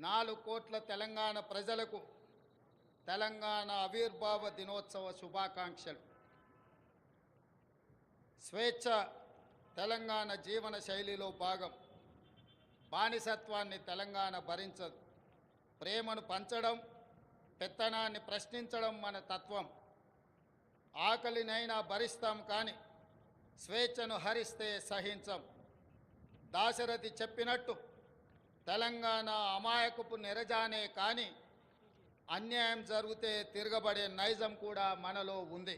4 కోట్ల తెలంగాణ ప్రజలకు తెలంగాణ ఆవిర్భావ దినోత్సవ శుభాకాంక్షలు. స్వేచ్ఛ తెలంగాణ జీవన శైలిలో భాగం. బానిసత్వాన్ని తెలంగాణ భరించదు. ప్రేమను పంచడం, పెత్తనాన్ని ప్రశ్నించడం మన తత్వం. ఆకలినైనా భరిస్తాం కానీ స్వేచ్ఛను హరిస్తే సహించం. దాశరథి చెప్పినట్టు తెలంగాణ అమాయకపు నెరజానే కానీ అన్యాయం జరిగితే తిరగబడే నైజం కూడా మనలో ఉంది.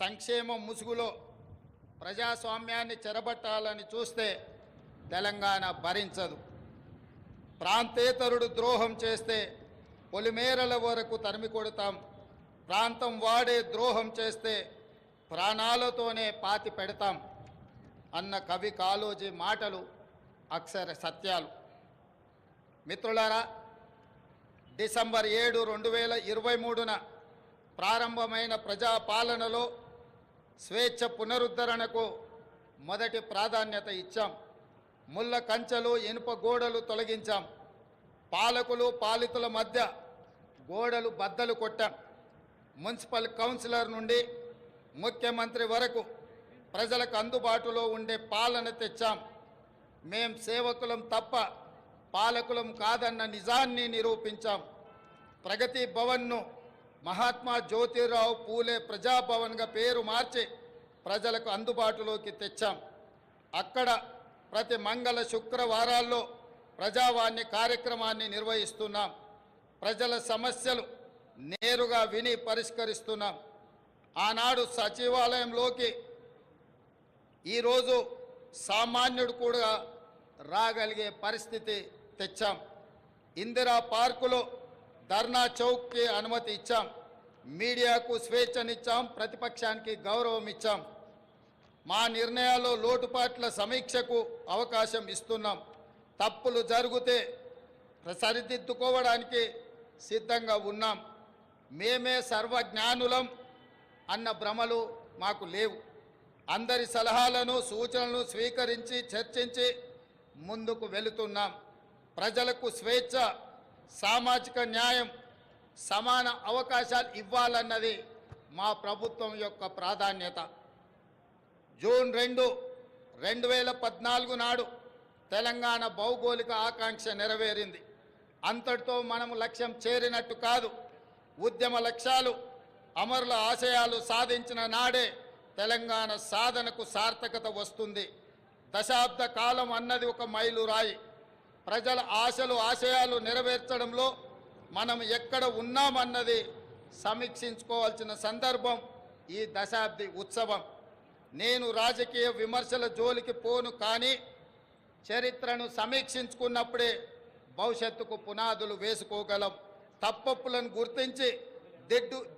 సంక్షేమం ముసుగులో ప్రజాస్వామ్యాన్ని చెరబట్టాలని చూస్తే తెలంగాణ భరించదు. ప్రాంతేతరుడు ద్రోహం చేస్తే పొలిమేరల వరకు తరిమి కొడతాం. ప్రాంతం వాడే ద్రోహం చేస్తే ప్రాణాలతోనే పాతి పెడతాం అన్న కవి కాళోజీ మాటలు అక్షర సత్యాలు. మిత్రులారా, డిసెంబర్ 7, 2023న ప్రారంభమైన ప్రజాపాలనలో స్వేచ్ఛ పునరుద్ధరణకు మొదటి ప్రాధాన్యత ఇచ్చాం. ముళ్ళ కంచెలు, ఇనుప గోడలు తొలగించాం. పాలకులు పాలితుల మధ్య గోడలు బద్దలు కొట్టాం. మున్సిపల్ కౌన్సిలర్ నుండి ముఖ్యమంత్రి వరకు ప్రజలకు అందుబాటులో ఉండే పాలన తెచ్చాం. మేం సేవకులం తప్ప పాలకులం కాదన్న నిజాన్ని నిరూపించాం. ప్రగతి భవన్ను మహాత్మా జ్యోతిరావు పూలే ప్రజాభవన్గా పేరు మార్చి ప్రజలకు అందుబాటులోకి తెచ్చాం. అక్కడ ప్రతి మంగళ శుక్రవారాల్లో ప్రజావాణి కార్యక్రమాన్ని నిర్వహిస్తున్నాం. ప్రజల సమస్యలు నేరుగా విని పరిష్కరిస్తున్నాం. ఆనాడు సచివాలయంలోకి ఈరోజు సామాన్యుడు కూడా రాగలిగే పరిస్థితి తెచ్చాం. ఇందిరా పార్కులో ధర్నా చౌక్కి అనుమతి ఇచ్చాం. మీడియాకు స్వేచ్ఛనిచ్చాం. ప్రతిపక్షానికి గౌరవం ఇచ్చాం. మా నిర్ణయాల్లో లోటుపాట్ల సమీక్షకు అవకాశం ఇస్తున్నాం. తప్పులు జరిగితే సరిదిద్దుకోవడానికి సిద్ధంగా ఉన్నాం. మేమే సర్వజ్ఞానులం అన్న భ్రమలు మాకు లేవు. అందరి సలహాలను సూచనలను స్వీకరించి చర్చించి ముందుకు వెళుతున్నాం. ప్రజలకు స్వేచ్ఛ, సామాజిక న్యాయం, సమాన అవకాశాలు ఇవ్వాలన్నది మా ప్రభుత్వం యొక్క ప్రాధాన్యత. జూన్ 2, 2014 నాడు తెలంగాణ భౌగోళిక ఆకాంక్ష నెరవేరింది. అంతటితో మనము లక్ష్యం చేరినట్టు కాదు. ఉద్యమ లక్ష్యాలు, అమరుల ఆశయాలు సాధించిన నాడే తెలంగాణ సాధనకు సార్థకత వస్తుంది. దశాబ్ద కాలం అన్నది ఒక మైలురాయి. ప్రజల ఆశలు, ఆశయాలు నెరవేర్చడంలో మనం ఎక్కడ ఉన్నామన్నది సమీక్షించుకోవాల్సిన సందర్భం ఈ దశాబ్ది ఉత్సవం. నేను రాజకీయ విమర్శల జోలికి పోను, కానీ చరిత్రను సమీక్షించుకున్నప్పుడే భవిష్యత్తుకు పునాదులు వేసుకోగలం. తప్పప్పులను గుర్తించి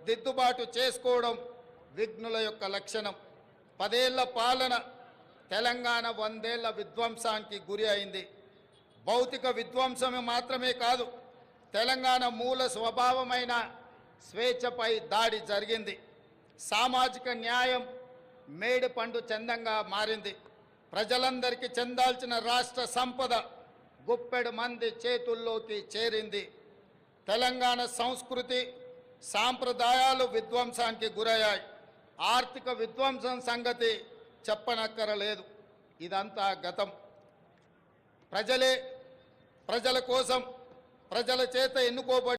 దిద్దుబాటు చేసుకోవడం విఘ్నుల యొక్క లక్షణం. 10 ఏళ్ల పాలన తెలంగాణ 100 ఏళ్ల విధ్వంసానికి గురి అయింది. భౌతిక విధ్వంసమే మాత్రమే కాదు, తెలంగాణ మూల స్వభావమైన స్వేచ్ఛపై దాడి జరిగింది. సామాజిక న్యాయం మేడి పండు చందంగా మారింది. ప్రజలందరికీ చెందాల్సిన రాష్ట్ర సంపద గుప్పెడు మంది చేతుల్లోకి చేరింది. తెలంగాణ సంస్కృతి, సాంప్రదాయాలు విధ్వంసానికి గురయ్యాయి. ఆర్థిక విధ్వంసం సంగతి చెప్పనక్కరలేదు. ఇదంతా గతం. ప్రజల కోసం, ప్రజల చేత ఎన్నుకోబడి